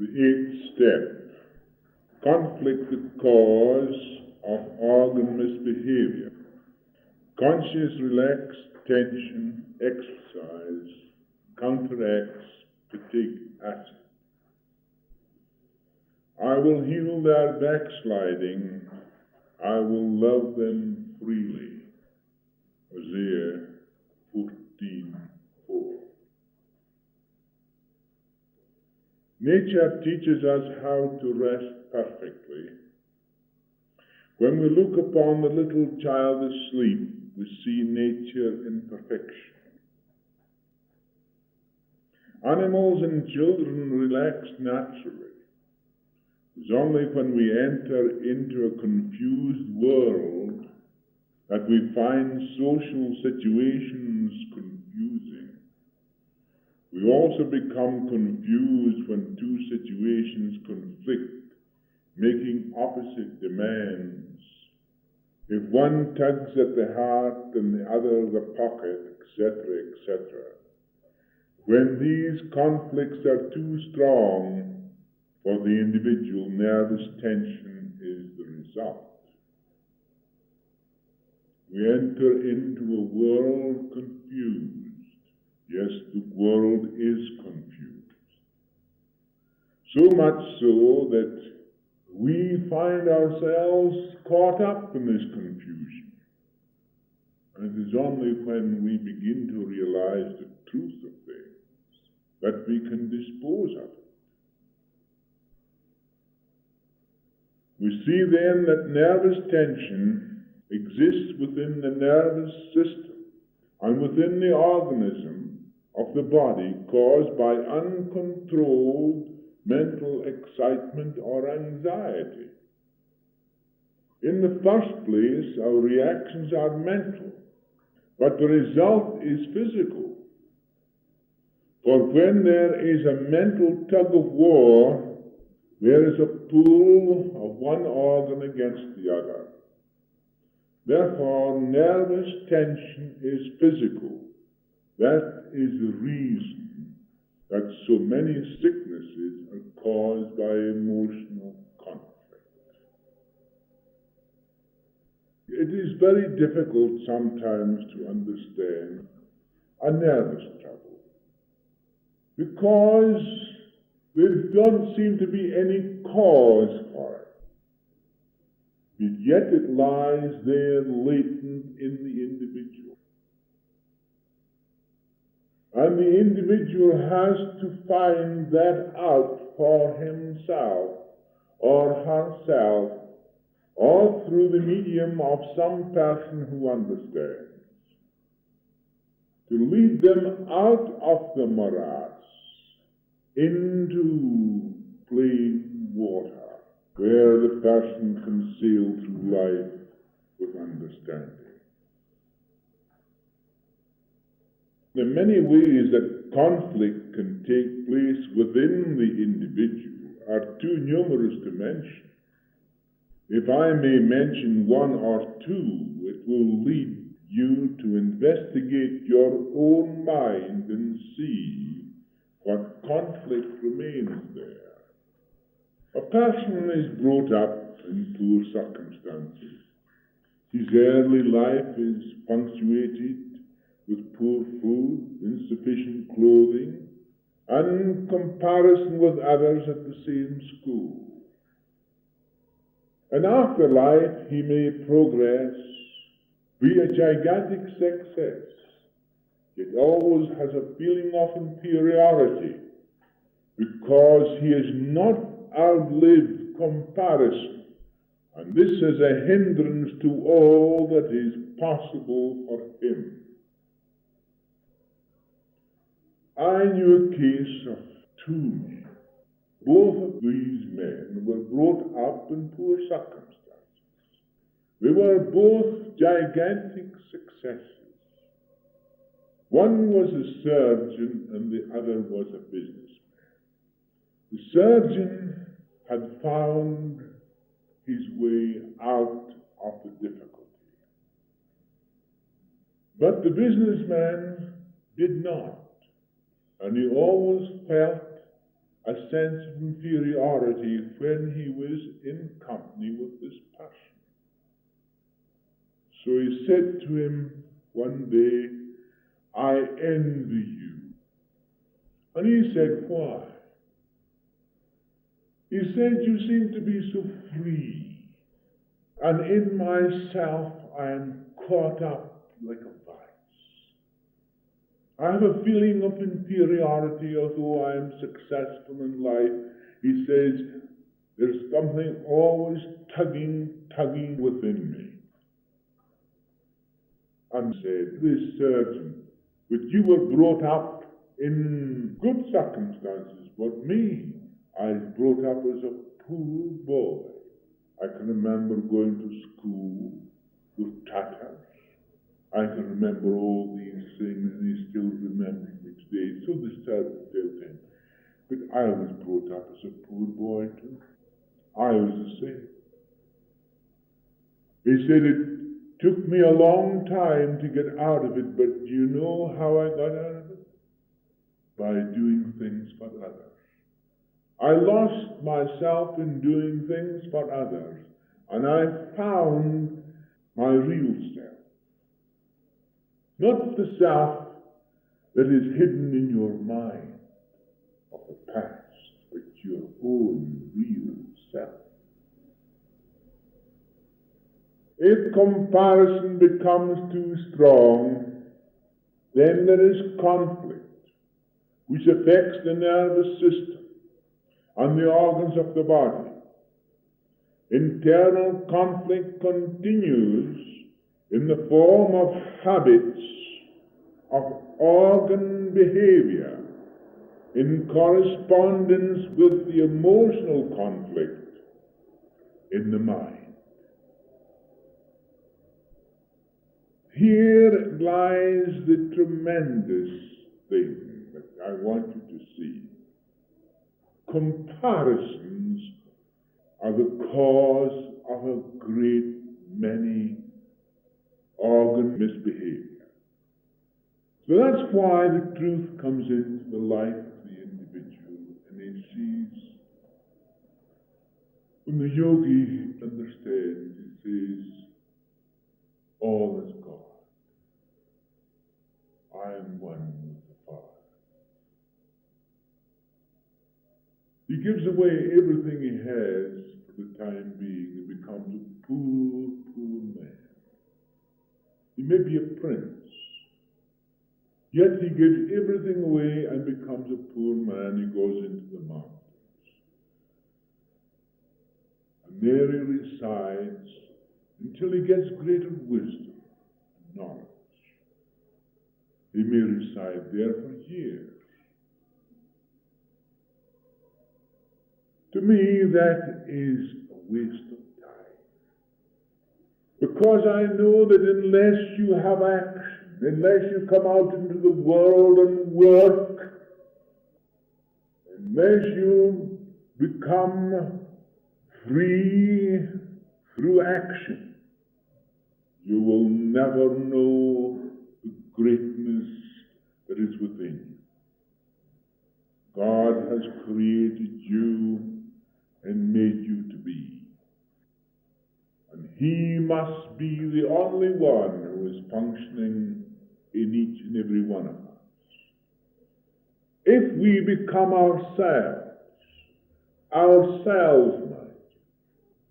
The eighth step, conflict the cause of organ misbehavior. Conscious relaxed tension exercise counteracts fatigue acid. I will heal their backsliding, I will love them freely. Hosea 14:4. Nature teaches us how to rest perfectly. When we look upon the little child asleep, we see nature in perfection. Animals and children relax naturally. It's only when we enter into a confused world that we find social situations confusing. We also become confused when two situations conflict, making opposite demands. If one tugs at the heart and the other the pocket, etc., etc. When these conflicts are too strong for the individual, nervous tension is the result. We enter into a world confused. Yes, the world is confused. So much so that we find ourselves caught up in this confusion. And it is only when we begin to realize the truth of things that we can dispose of it. We see then that nervous tension exists within the nervous system and within the organism of the body caused by uncontrolled mental excitement or anxiety. In the first place, our reactions are mental, but the result is physical. For when there is a mental tug of war, there is a pull of one organ against the other. Therefore, nervous tension is physical. That is the reason that so many sicknesses are caused by emotional conflict. It is very difficult sometimes to understand a nervous trouble because there don't seem to be any cause for it. But yet it lies there latent in the individual. And the individual has to find that out for himself or herself, or through the medium of some person who understands, to lead them out of the morass into plain water, where the person can sail through life with understanding. The many ways that conflict can take place within the individual are too numerous to mention. If I may mention one or two, it will lead you to investigate your own mind and see what conflict remains there. A person is brought up in poor circumstances. His early life is punctuated with poor food, insufficient clothing, and comparison with others at the same school. In after life, he may progress, be a gigantic success, yet always has a feeling of inferiority because he has not outlived comparison, and this is a hindrance to all that is possible for him. I knew a case of two men. Both of these men were brought up in poor circumstances. They were both gigantic successes. One was a surgeon and the other was a businessman. The surgeon had found his way out of the difficulty, but the businessman did not. And he always felt a sense of inferiority when he was in company with this person. So he said to him one day, "I envy you." And he said, "Why?" He said, "You seem to be so free, and in myself I am caught up like a vice. I have a feeling of inferiority, although I am successful in life." He says, "There's something always tugging within me." And said, "This surgeon, but you were brought up in good circumstances, but me, I was brought up as a poor boy. I can remember going to school with tatters. I can remember all these things, and he still remembers me today." So the servant told him, "But I was brought up as a poor boy too. I was the same." He said, "It took me a long time to get out of it, but do you know how I got out of it? By doing things for others. I lost myself in doing things for others, and I found my real self. Not the self that is hidden in your mind of the past, but your own real self." If comparison becomes too strong, then there is conflict, which affects the nervous system and the organs of the body. Internal conflict continues in the form of habits of organ behavior in correspondence with the emotional conflict in the mind. Here lies the tremendous thing that I want you to see. Comparisons are the cause of a great many organ misbehavior. So that's why the truth comes into the life of the individual, and he sees, when the yogi understands, he says, "All is God. I am one with the Father." He gives away everything he has for the time being and becomes a poor, poor man. He may be a prince, yet he gives everything away and becomes a poor man. He goes into the mountains, and there he resides until he gets greater wisdom and knowledge. He may reside there for years. To me, that is a waste of time. Because I know that unless you have action, unless you come out into the world and work, unless you become free through action, you will never know the greatness that is within you. God has created you and made you to be. And he must be the only one who is functioning in each and every one of us. If we become ourselves,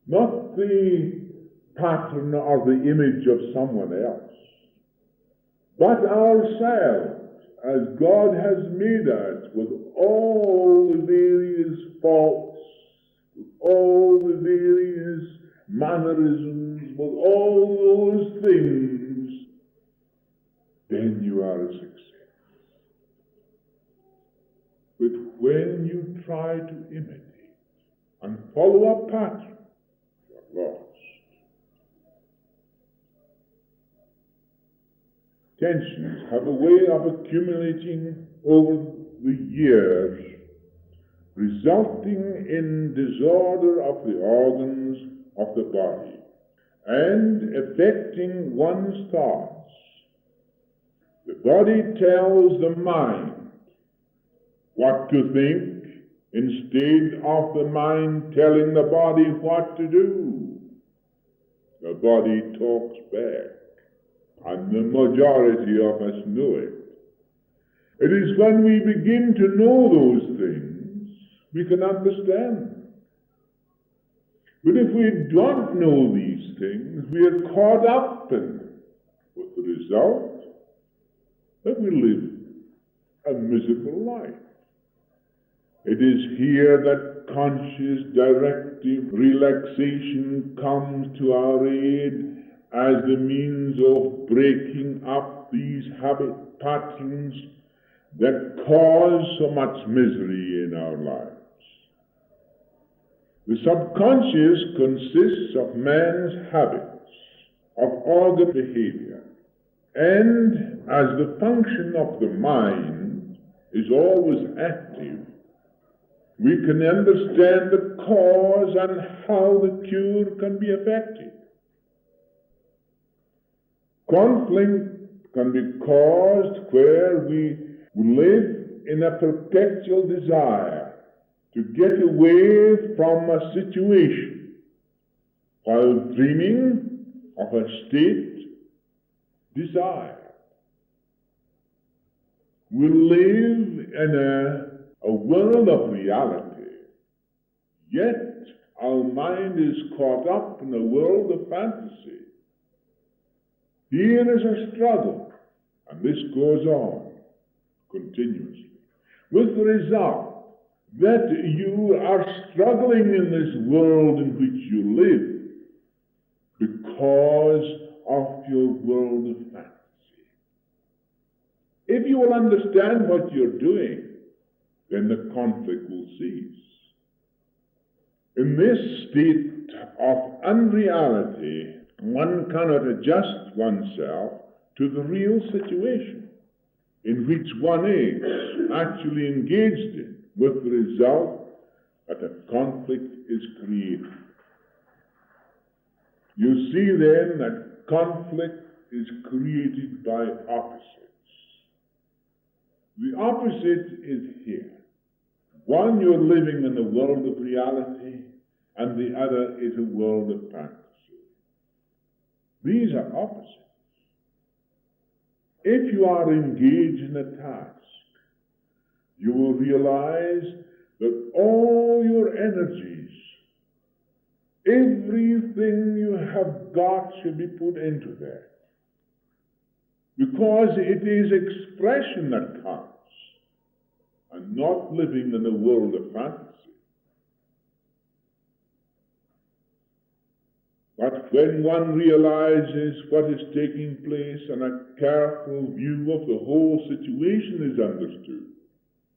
not the pattern or the image of someone else, but ourselves, as God has made us, with all the various faults, with all the various mannerisms, with all those things, then you are a success. But when you try to imitate and follow a pattern, you are lost. Tensions have a way of accumulating over the years, resulting in disorder of the organs of the body and affecting one's thoughts. The body tells the mind what to think Instead of the mind telling the body what to do, the body talks back, and the majority of us know it. It is when we begin to know those things, we can understand. But if we don't know these things, we are caught up in them, with the result that we live a miserable life. It is here that conscious, directive relaxation comes to our aid as the means of breaking up these habit patterns that cause so much misery in our lives. The subconscious consists of man's habits, of organ behavior, and as the function of the mind is always active, we can understand the cause and how the cure can be effected. Conflict can be caused where we live in a perpetual desire to get away from a situation while dreaming of a state desired. We live in a world of reality, yet our mind is caught up in a world of fantasy. Here is a struggle, and this goes on continuously, with the result that you are struggling in this world in which you live because of your world of fantasy. If you will understand what you're doing, then the conflict will cease. In this state of unreality, one cannot adjust oneself to the real situation in which one is actually engaged in, with the result that a conflict is created. You see then that conflict is created by opposites. The opposite is here. One, you're living in a world of reality, and the other is a world of fantasy. These are opposites. If you are engaged in a task, you will realize that all your energies, everything you have got, should be put into that. Because it is expression that counts, and not living in a world of fantasy. But when one realizes what is taking place and a careful view of the whole situation is understood,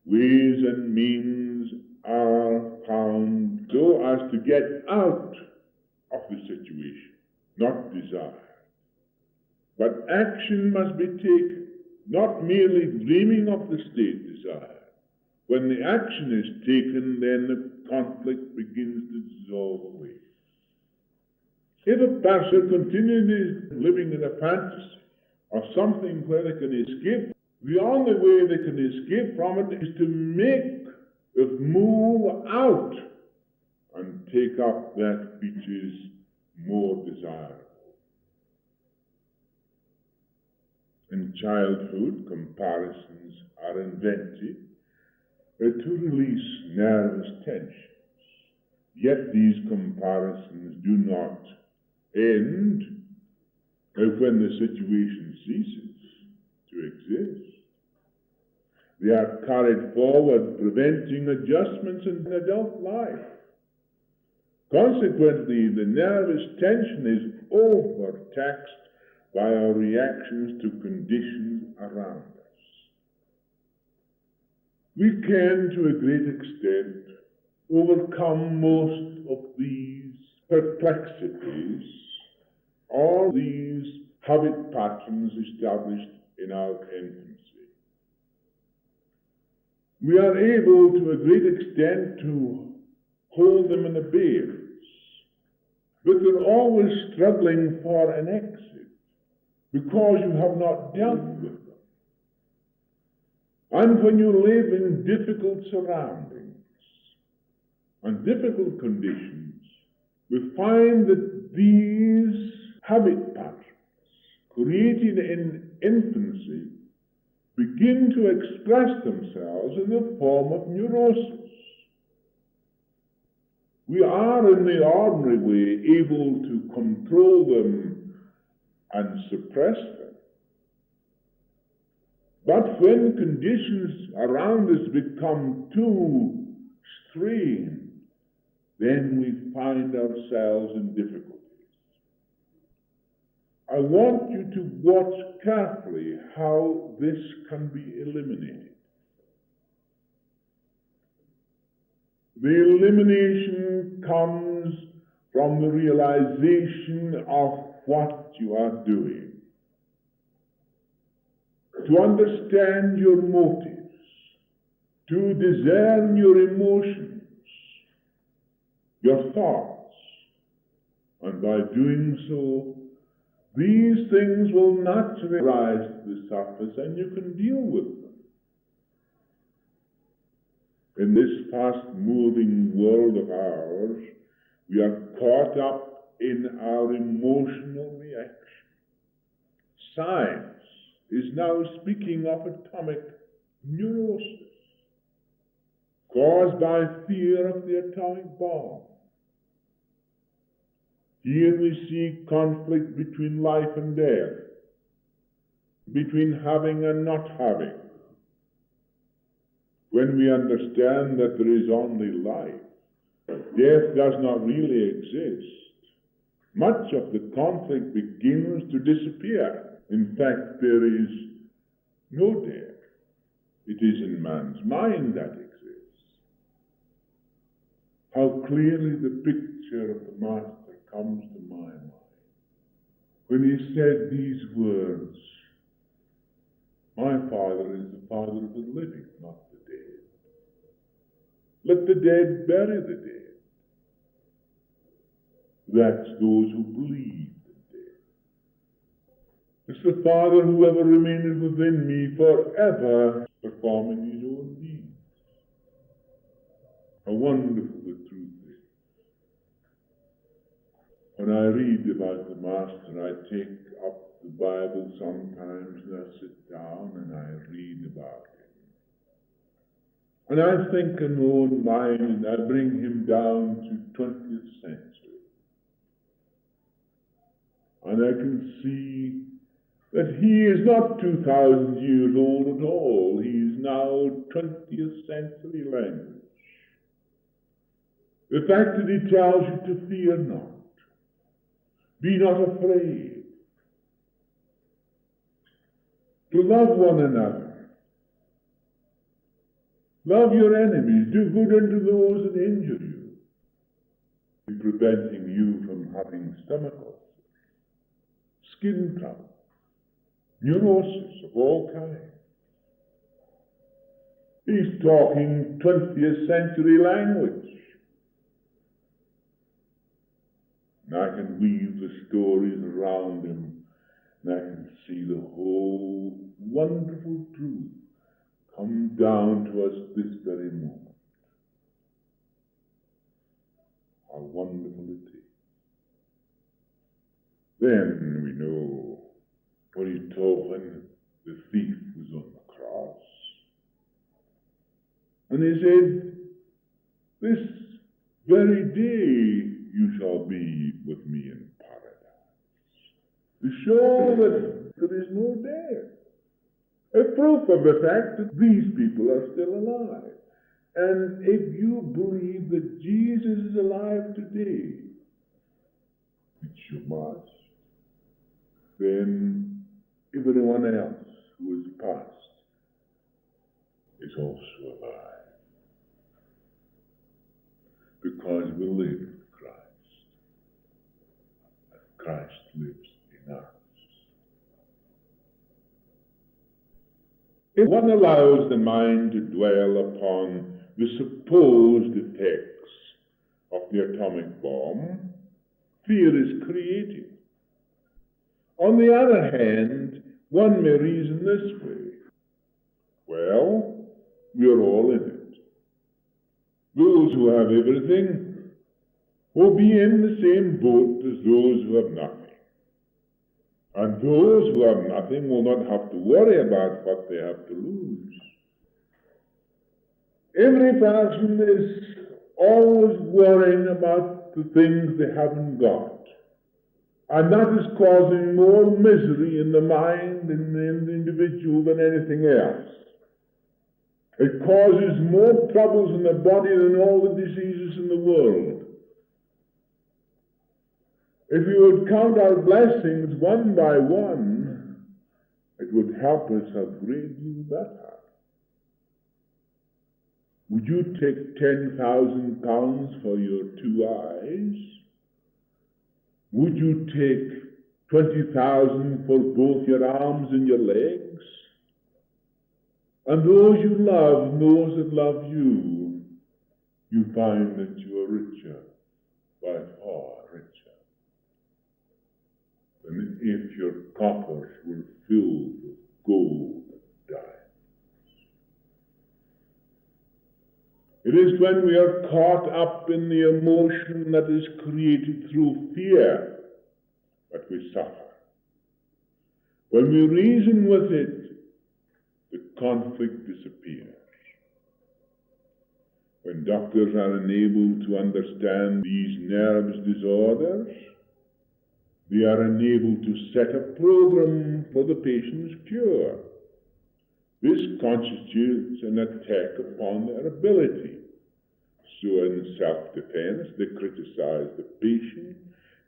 ways and means are found so as to get out of the situation, not desire. But action must be taken, not merely dreaming of the state desired. When the action is taken, then the conflict begins to dissolve away. If a person continually living in a fantasy or something where they can escape, the only way they can escape from it is to make it move out and take up that which is more desirable. In childhood, comparisons are invented to release nervous tensions. Yet these comparisons do not end when the situation ceases to exist. They are carried forward, preventing adjustments in adult life. Consequently, the nervous tension is overtaxed by our reactions to conditions around us. We can, to a great extent, overcome most of these perplexities, all these habit patterns established in our infancy. We are able, to a great extent, to hold them in abeyance, but they're always struggling for an exit, because you have not dealt with them. And when you live in difficult surroundings, and difficult conditions, we find that these habit patterns created in infancy begin to express themselves in the form of neurosis. We are in the ordinary way able to control them and suppress them. But when conditions around us become too strained, then we find ourselves in difficulties. I want you to watch carefully how this can be eliminated. The elimination comes from the realization of what you are doing. To understand your motives, to discern your emotions, your thoughts, and by doing so, these things will naturally rise to the surface and you can deal with them. In this fast-moving world of ours, we are caught up in our emotional reaction. Science is now speaking of atomic neurosis caused by fear of the atomic bomb. Here we see conflict between life and death, between having and not having. When we understand that there is only life, death does not really exist, much of the conflict begins to disappear. In fact, there is no death. It is in man's mind that exists. How clearly the picture of the Master comes to my mind when he said these words, "My Father is the Father of the living, not the dead. Let the dead bury the dead." That's those who believe the dead. It's the Father who ever remaineth within me, forever performing his own deeds. How wonderful the truth is. When I read about the Master, I take up the Bible sometimes and I sit down and I read about him. And I think in my own mind and I bring him down to 20th century. And I can see that he is not 2,000 years old at all. He is now 20th century language. The fact that he tells you to fear not, be not afraid, to love one another, love your enemies, do good unto those that injure you, in preventing you from having stomach ulcers, skin trouble, neurosis of all kinds. He's talking 20th century language. And I can weave the stories around him, and I can see the whole wonderful truth come down to us this very moment. How wonderful it is. Then we know what he told when the thief was on the cross. And he said, "This very day you shall be with me in paradise." To show that there is no death. A proof of the fact that these people are still alive. And if you believe that Jesus is alive today, which you must, then everyone else who is past is also alive. Because we live in Christ. And Christ lives in us. If one allows the mind to dwell upon the supposed effects of the atomic bomb, fear is created. On the other hand, one may reason this way. Well, we are all in it. Those who have everything will be in the same boat as those who have nothing. And those who have nothing will not have to worry about what they have to lose. Every person is always worrying about the things they haven't got. And that is causing more misery in the mind and in the individual than anything else. It causes more troubles in the body than all the diseases in the world. If we would count our blessings one by one, it would help us a great deal better. Would you take £10,000 for your 2 eyes? Would you take 20,000 for both your arms and your legs? And those you love, those that love you, you find that you are richer, by far richer, than if your coffers were filled with gold and diamonds. It is when we are caught up in the emotion that is created through fear that we suffer. When we reason with it, the conflict disappears. When doctors are unable to understand these nerves disorders, they are unable to set a program for the patient's cure. This constitutes an attack upon their ability. So in self-defense, they criticize the patient,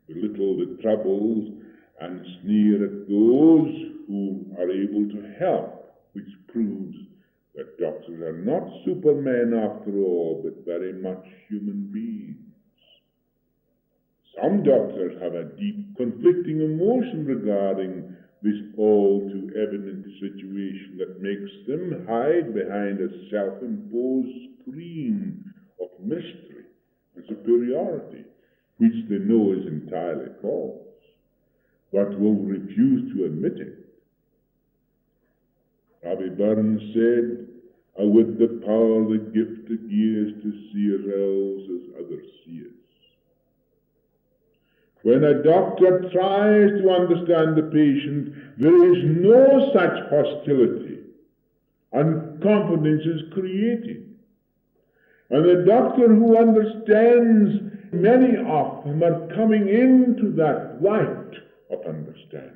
belittle the troubles, and sneer at those who are able to help, which proves that doctors are not supermen after all, but very much human beings. Some doctors have a deep conflicting emotion regarding this all too evident situation that makes them hide behind a self-imposed screen of mystery and superiority, which they know is entirely false, but will refuse to admit it. Robbie Burns said, "With the power that gift to ears to see ourselves as others see us." When a doctor tries to understand the patient, there is no such hostility, and confidence is created. And the doctor who understands, many of them are coming into that light of understanding.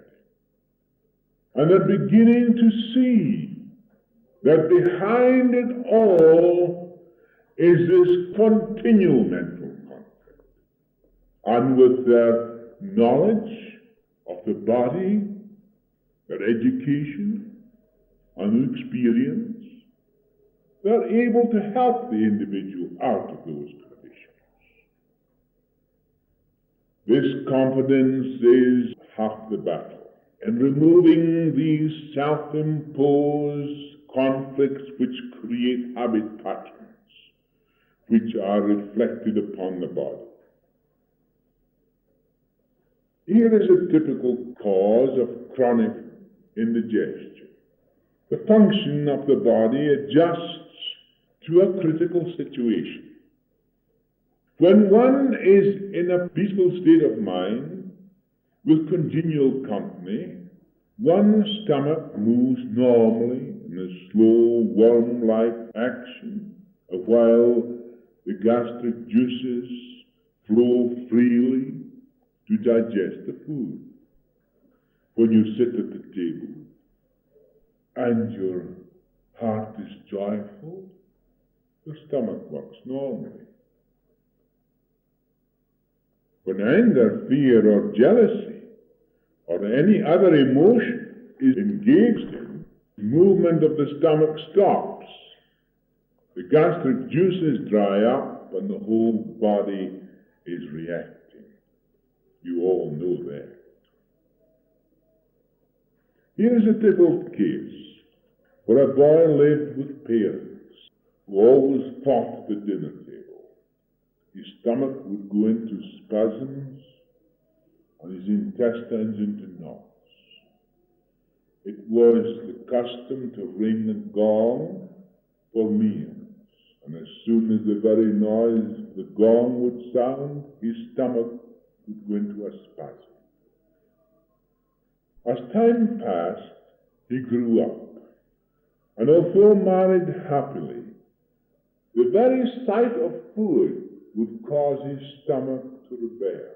And they're beginning to see that behind it all is this continual mental conflict. And with their knowledge of the body, their education, and experience, they're able to help the individual out of those conditions. This confidence is half the battle. In removing these self-imposed conflicts which create habit patterns, which are reflected upon the body. Here is a typical cause of chronic indigestion. The function of the body adjusts to a critical situation. When one is in a peaceful state of mind, with congenial company, one's stomach moves normally in a slow, worm-like action, while the gastric juices flow freely to digest the food. When you sit at the table and your heart is joyful, your stomach works normally. When anger, fear, or jealousy, or any other emotion is engaged in, the movement of the stomach stops. The gastric juices dry up and the whole body is reacting. You all know that. Here is a typical case where a boy lived with parents who always fought at the dinner table. His stomach would go into spasms and his intestines into knots. It was the custom to ring the gong for meals, and as soon as the very noise of the gong would sound, his stomach would go into a spasm. As time passed, he grew up, and although married happily, the very sight of food would cause his stomach to rebel,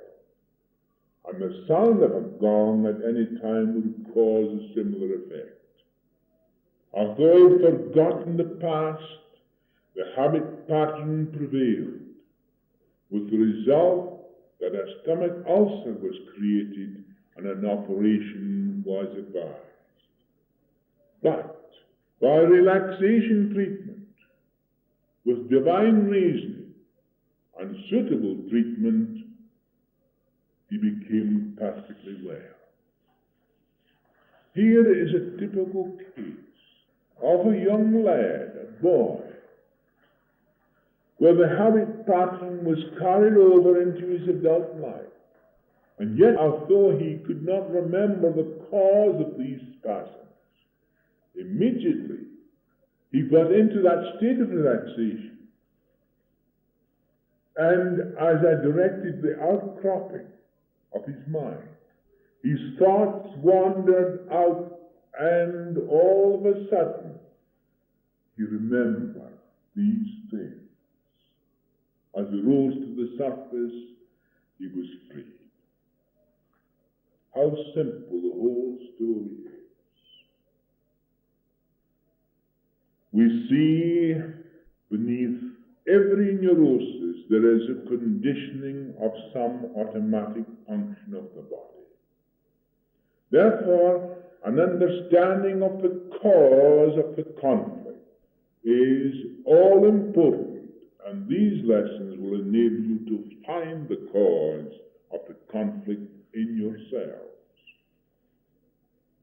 and the sound of a gong at any time would cause a similar effect. Although he had forgotten the past, the habit pattern prevailed, with the result that a stomach ulcer was created and an operation was advised. But by relaxation treatment, with divine reasoning and suitable treatment, he became perfectly well. Here is a typical case of a young lad, a boy, where the habit pattern was carried over into his adult life. And yet, although he could not remember the cause of these spasms, immediately he got into that state of relaxation. And as I directed the outcropping of his mind, his thoughts wandered out, and all of a sudden he remembered these things. As he rose to the surface, he was free. How simple the whole story is. We see beneath every neurosis there is a conditioning of some automatic function of the body. Therefore, an understanding of the cause of the conflict is all important, and these lessons will enable you to find the cause of the conflict in yourselves.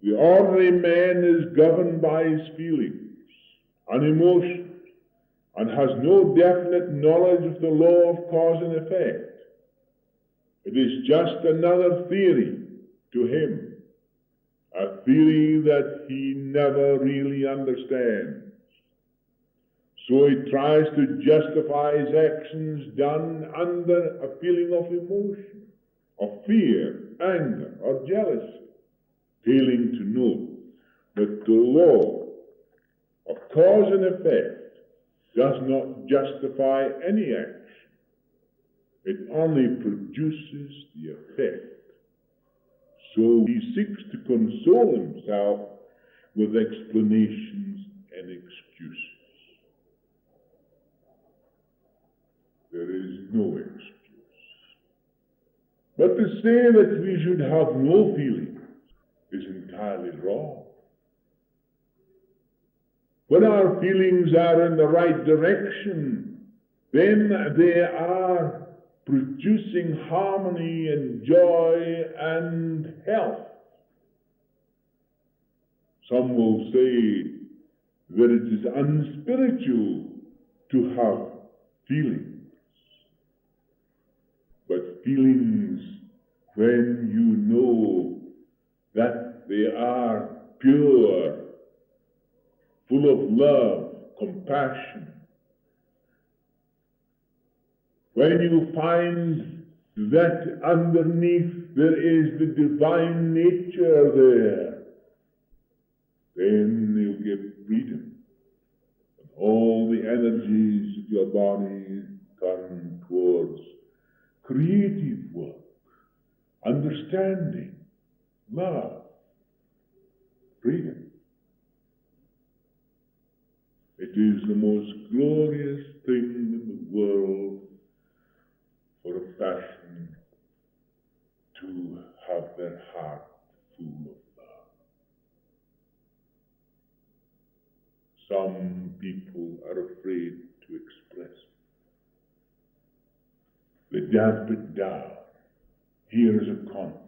The ordinary man is governed by his feelings and emotions, and has no definite knowledge of the law of cause and effect. It is just another theory to him, a theory that he never really understands. So he tries to justify his actions done under a feeling of emotion, of fear, anger, or jealousy, failing to know that the law of cause and effect does not justify any action. It only produces the effect. So he seeks to console himself with explanations and excuses. There is no excuse. But to say that we should have no feelings is entirely wrong. When our feelings are in the right direction, then they are producing harmony and joy and health. Some will say that it is unspiritual to have feelings. But feelings, when you know that they are pure, full of love, compassion, when you find that underneath there is the divine nature there, then you'll get freedom. And all the energies of your body turn towards creative work, understanding, love, freedom. It is the most glorious thing in the world for a person to have their heart full of love. Some people are afraid to express it. They damp it down. Here is a conflict.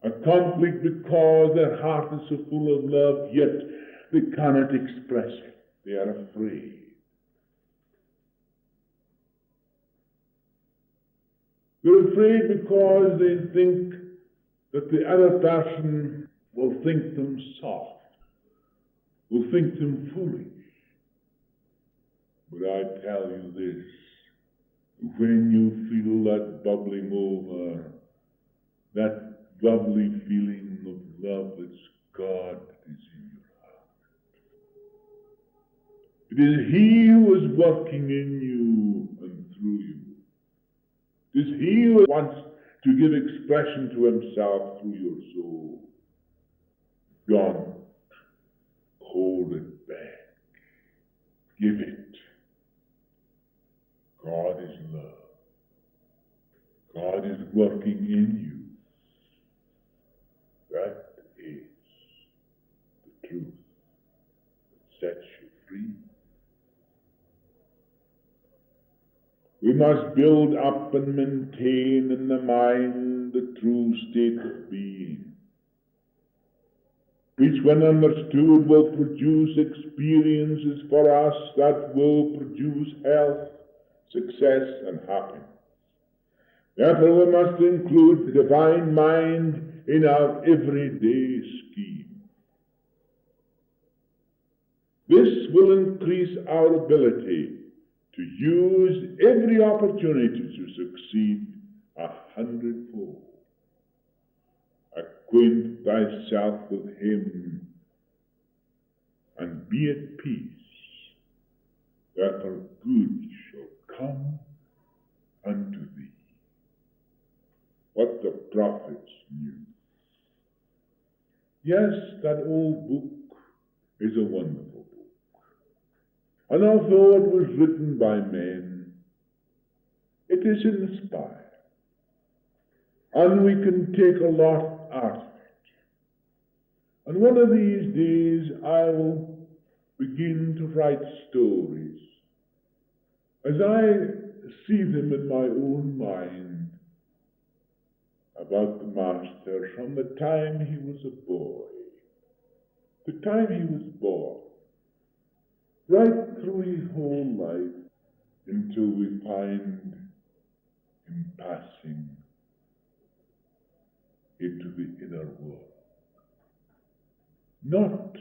A conflict because their heart is so full of love, yet they cannot express it. They are afraid. They're afraid because they think that the other person will think them soft, will think them foolish. But I tell you this, when you feel that bubbling over, that lovely feeling of love that's God that is in your heart. It is He who is working in you and through you. It is He who wants to give expression to Himself through your soul. Don't hold it back. Give it. God is love. God is working in you. That is the truth that sets you free. We must build up and maintain in the mind the true state of being, which when understood will produce experiences for us that will produce health, success, and happiness. Therefore we must include the divine mind in our everyday scheme. This will increase our ability to use every opportunity to succeed 100-fold. Acquaint thyself with Him and be at peace, therefore good shall come unto thee. What the prophets knew. Yes, that old book is a wonderful book. And although it was written by men, it is inspired. And we can take a lot out of it. And one of these days I will begin to write stories as I see them in my own mind about the Master from the time he was a boy, the time he was born, right through his whole life until we find him passing into the inner world. Not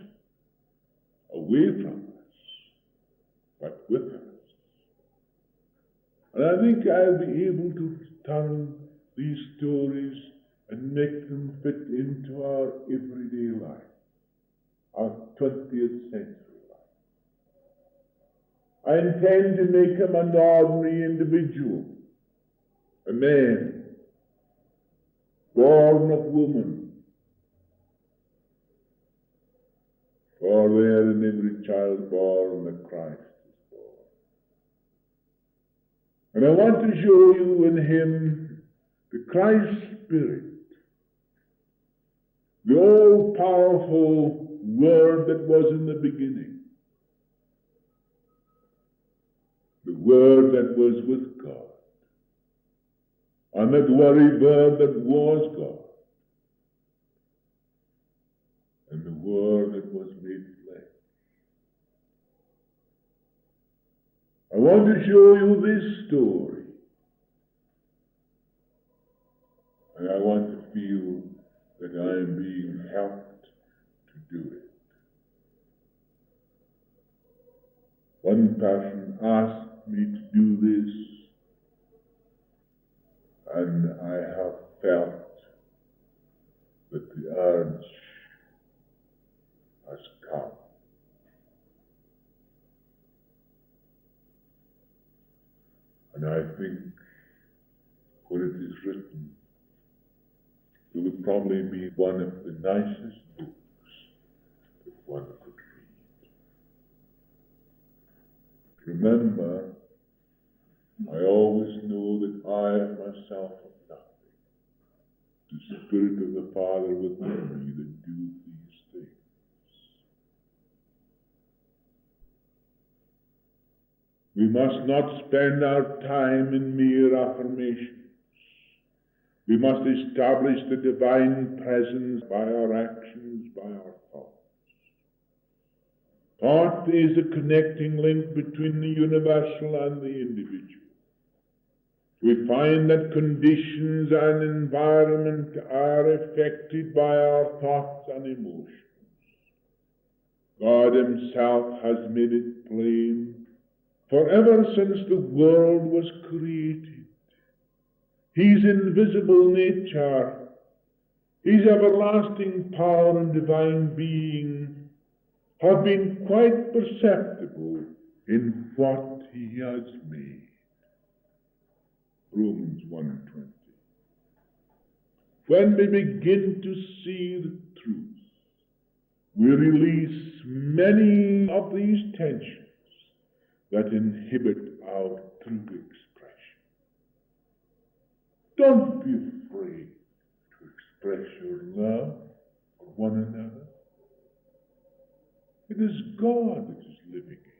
away from us, but with us. And I think I'll be able to turn these stories and make them fit into our everyday life, our 20th century life. I intend to make him an ordinary individual, a man, born of woman, for there in every child born the Christ is born. And I want to show you in him the Christ Spirit, the all-powerful Word that was in the beginning, the Word that was with God, and that very Word that was God, and the Word that was made flesh. I want to show you this story. And I want to feel that I am being helped to do it. One person asked me to do this, and I have felt that the urge has come. And I think when it is written, it would probably be one of the nicest books that one could read. Remember, I always know that I of myself am nothing. The Spirit of the Father within me that do these things. We must not spend our time in mere affirmation. We must establish the divine presence by our actions, by our thoughts. Thought is a connecting link between the universal and the individual. We find that conditions and environment are affected by our thoughts and emotions. God Himself has made it plain For ever since the world was created, his invisible nature, his everlasting power and divine being have been quite perceptible in what he has made. Romans 1:20. When we begin to see the truth, we release many of these tensions that inhibit our true expression. Don't be afraid to express your love for one another. It is God that is living in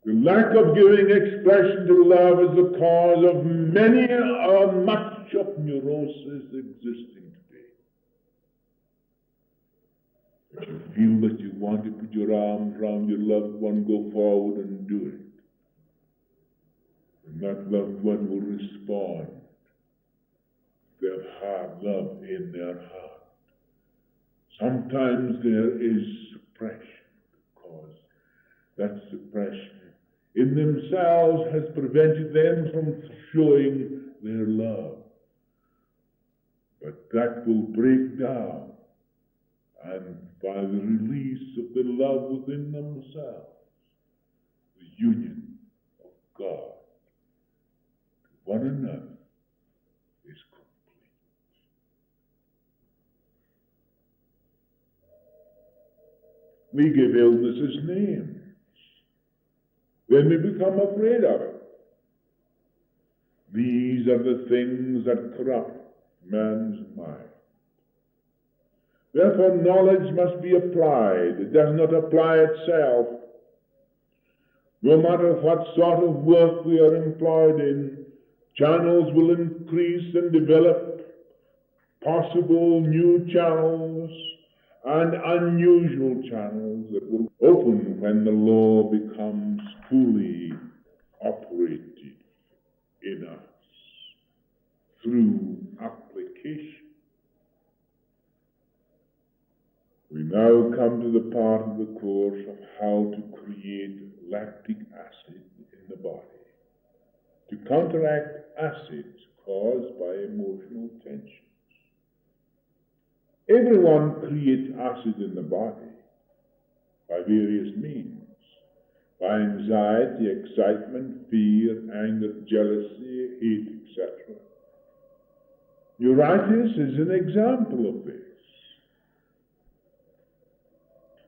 you. The lack of giving expression to love is the cause of many or much of neurosis existing today. If you feel that you want to put your arms around your loved one, go forward and do it. And that loved one will respond. They'll have love in their heart. Sometimes there is suppression, because that suppression in themselves has prevented them from showing their love. But that will break down, and by the release of the love within themselves, the union of God to one another is complete. We give illnesses names. Then we become afraid of it. These are the things that corrupt man's mind. Therefore, knowledge must be applied. It does not apply itself. No matter what sort of work we are employed in, channels will increase and develop, possible new channels and unusual channels that will open when the law becomes fully operated in us through application. We now come to the part of the course of how to create lactic acid in the body, to counteract acids caused by emotional tensions. Everyone creates acid in the body by various means, by anxiety, excitement, fear, anger, jealousy, hate, etc. Neuritis is an example of this.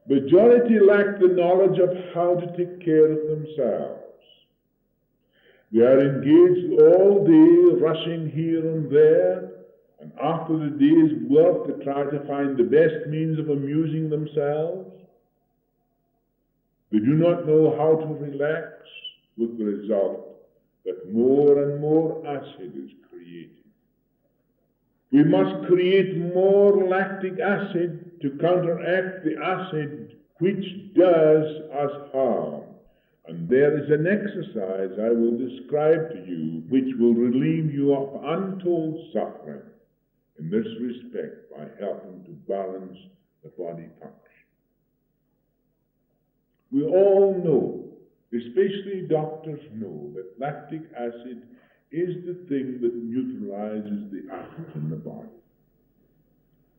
Majority lack the knowledge of how to take care of themselves. They are engaged all day, rushing here and there, and after the day's work they try to find the best means of amusing themselves. They do not know how to relax, with the result that more and more acid is created. We must create more lactic acid to counteract the acid which does us harm. And there is an exercise I will describe to you which will relieve you of untold suffering in this respect by helping to balance the body function. We all know, especially doctors know, that lactic acid is the thing that neutralizes the acid in the body.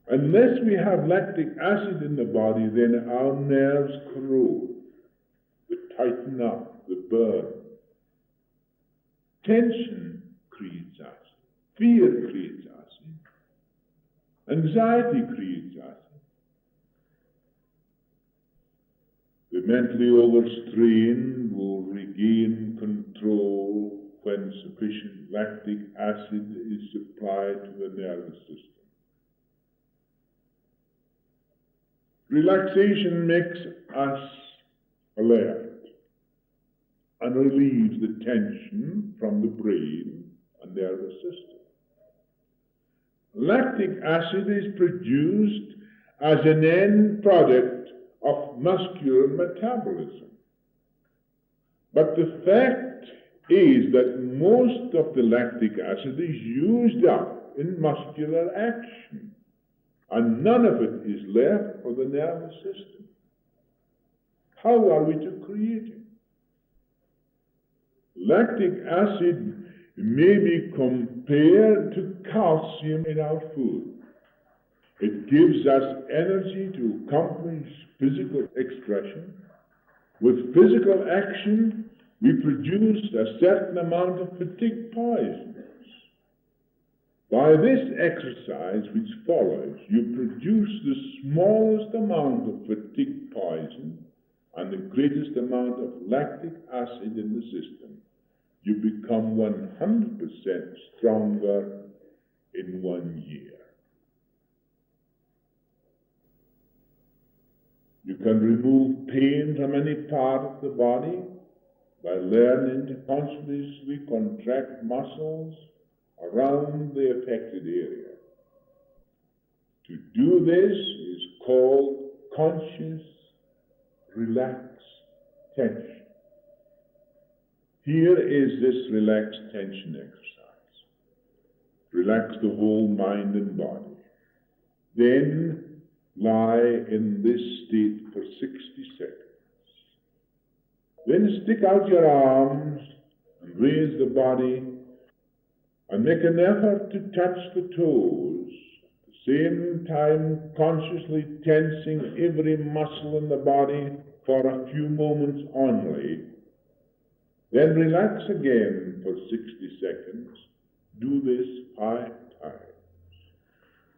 Unless we have lactic acid in the body, then our nerves corrode, they tighten up, they burn. Tension creates acid. Fear creates acid. Anxiety creates acid. The mentally overstrained will regain control when sufficient lactic acid is supplied to the nervous system. Relaxation makes us alert and relieves the tension from the brain and nervous system. Lactic acid is produced as an end product of muscular metabolism. But the fact is that most of the lactic acid is used up in muscular action, and none of it is left for the nervous system. how are we to create it? Lactic acid may be compared to calcium in our food. It gives us energy to accomplish physical expression. With physical action, we produce a certain amount of fatigue poisons. By this exercise which follows, you produce the smallest amount of fatigue poison and the greatest amount of lactic acid in the system. You become 100% stronger in 1 year. You can remove pain from any part of the body by learning to consciously contract muscles around the affected area. To do this is called conscious relaxed tension. Here is this relaxed tension exercise. Relax the whole mind and body. Then lie in this state for 60 seconds. Then stick out your arms and raise the body and make an effort to touch the toes, at the same time consciously tensing every muscle in the body for a few moments only. Then relax again for 60 seconds. Do this 5 times.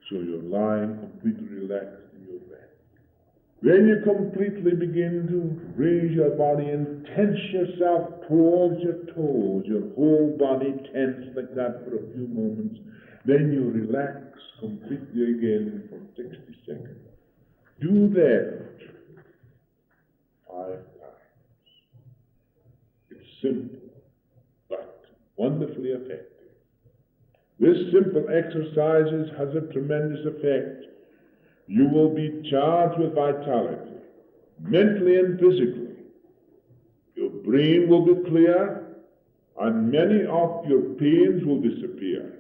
So you're lying completely relaxed in your bed. Then you completely begin to raise your body and tense yourself towards your toes, your whole body tense like that for a few moments. Then you relax completely again for 60 seconds. Do that 5 times. It's simple, but wonderfully effective. This simple exercise has a tremendous effect. You will be charged with vitality, mentally and physically. Your brain will be clear, and many of your pains will disappear.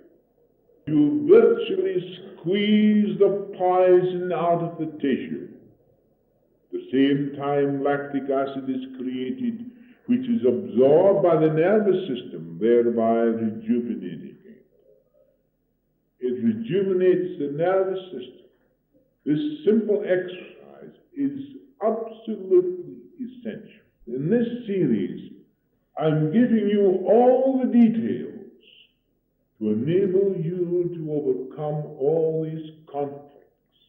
You virtually squeeze the poison out of the tissue. At the same time, lactic acid is created, which is absorbed by the nervous system, thereby rejuvenating it. It rejuvenates the nervous system. This simple exercise is absolutely essential. In this series, I'm giving you all the details to enable you to overcome all these conflicts.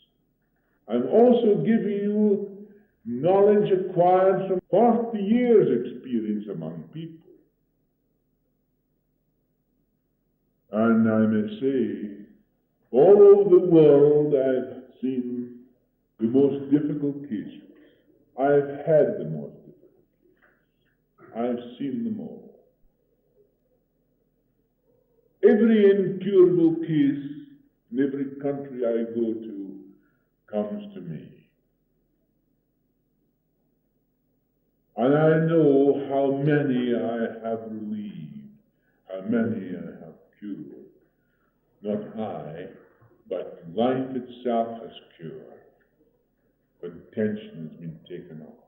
I'm also giving you knowledge acquired from 40 years' experience among people. And I may say, all over the world I've seen the most difficult cases. I've had the most difficult cases. I've seen them all. Every incurable case in every country I go to comes to me. And I know how many I have relieved, how many I have cured. Not I, but life itself has cured, when tension has been taken off.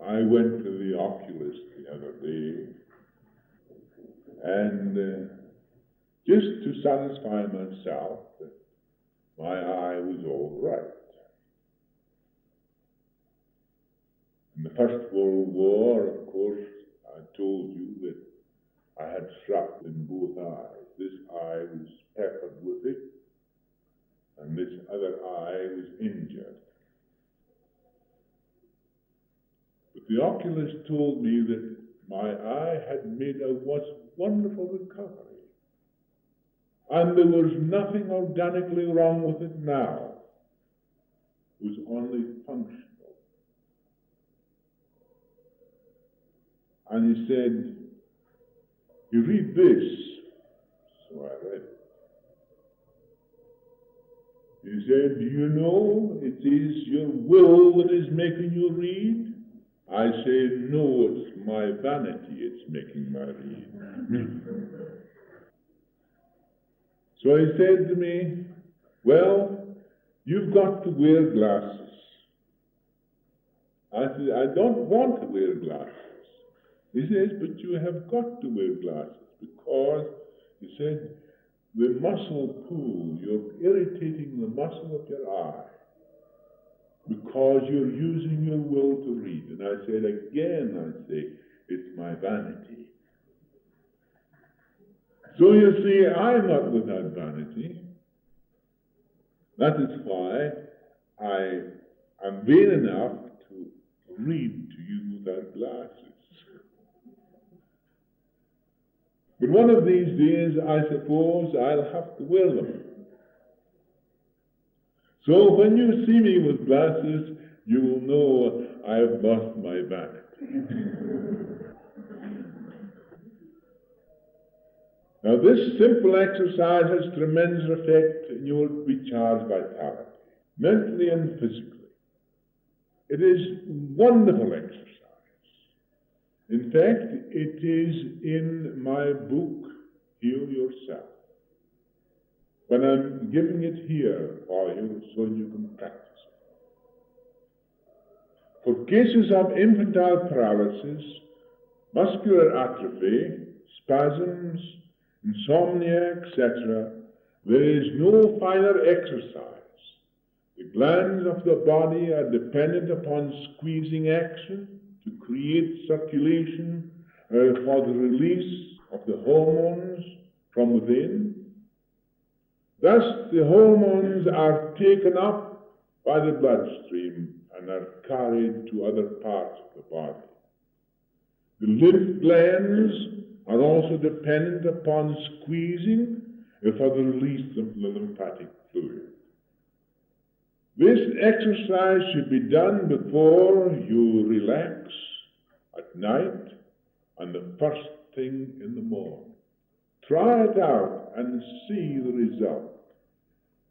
I went to the oculist the other day, and just to satisfy myself that my eye was all right. In the First World War, of course, I told you that I had shrapnel in both eyes. This eye was peppered with it, and this other eye was injured. But the oculist told me that my eye had made a most wonderful recovery, and there was nothing organically wrong with it now. It was only functional. And he said, "You read this." So I read it. He said, "Do you know it is your will that is making you read?" I said, "No, it's my vanity it's making me read." So he said to me, "Well, you've got to wear glasses. I said, I don't want to wear glasses. He says, but you have got to wear glasses because, he said, the muscle pull, you're irritating the muscle of your eye because you're using your will to read. And I said, again, I say, it's my vanity. So you see, I'm not without vanity. That is why I am vain enough to read to you without glasses. But one of these days, I suppose, I'll have to wear them. So when you see me with glasses, you will know I've lost my vanity. Now this simple exercise has tremendous effect in your recharged vitality, mentally and physically. It is wonderful exercise. In fact, it is in my book, Heal Yourself. But I'm giving it here for you so you can practice it. For cases of infantile paralysis, muscular atrophy, spasms, insomnia, etc., there is no finer exercise. The glands of the body are dependent upon squeezing action to create circulation for the release of the hormones from within. Thus, the hormones are taken up by the bloodstream and are carried to other parts of the body. The lymph glands are also dependent upon squeezing for the release of the lymphatic fluid. This exercise should be done before you relax at night and the first thing in the morning. Try it out and see the result.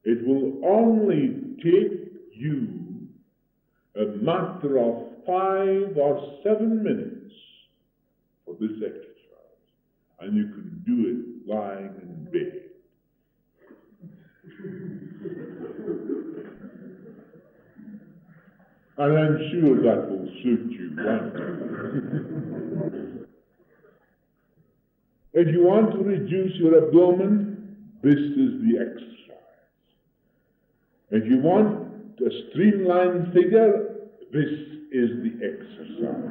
It will only take you a matter of 5 or 7 minutes for this exercise, and you can do it lying in bed. And I'm sure that will suit you, won't it? If you want to reduce your abdomen, this is the exercise. If you want a streamlined figure, this is the exercise.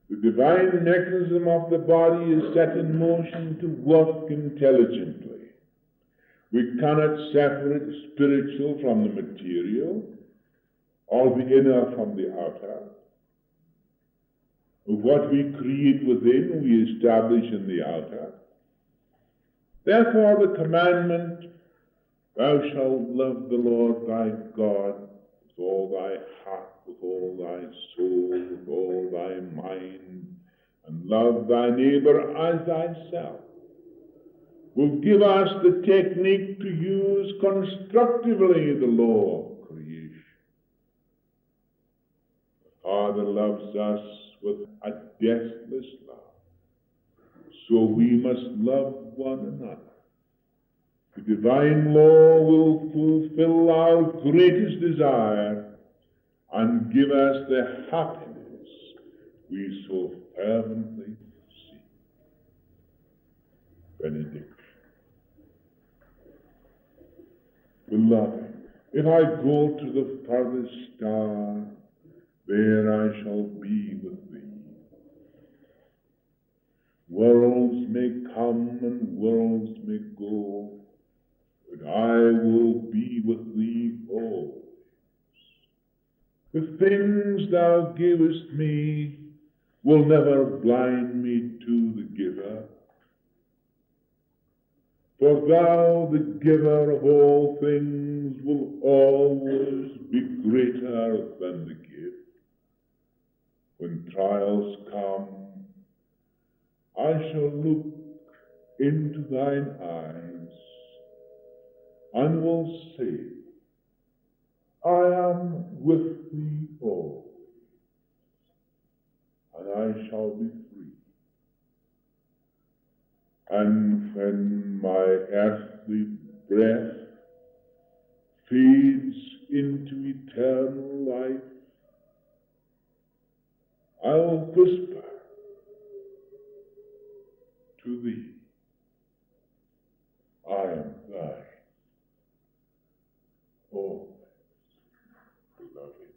The divine mechanism of the body is set in motion to work intelligently. We cannot separate the spiritual from the material, or the inner from the outer. What we create within, we establish in the outer. Therefore, the commandment, thou shalt love the Lord thy God with all thy heart, with all thy soul, with all thy mind, and love thy neighbor as thyself, will give us the technique to use constructively the law of creation. The Father loves us with a deathless love, so we must love one another. The divine law will fulfill our greatest desire and give us the happiness we so fervently seek. Benediction. Beloved, if I go to the farthest star, there I shall be with thee. Worlds may come and worlds may go, but I will be with thee always. The things thou givest me will never blind me to the giver. For thou, the giver of all things, will always be greater than the gift. When trials come, I shall look into thine eyes and will say, I am with thee always, and I shall be free. And when my earthly breath fades into eternal life, I'll whisper to thee, I am thine, always, beloved.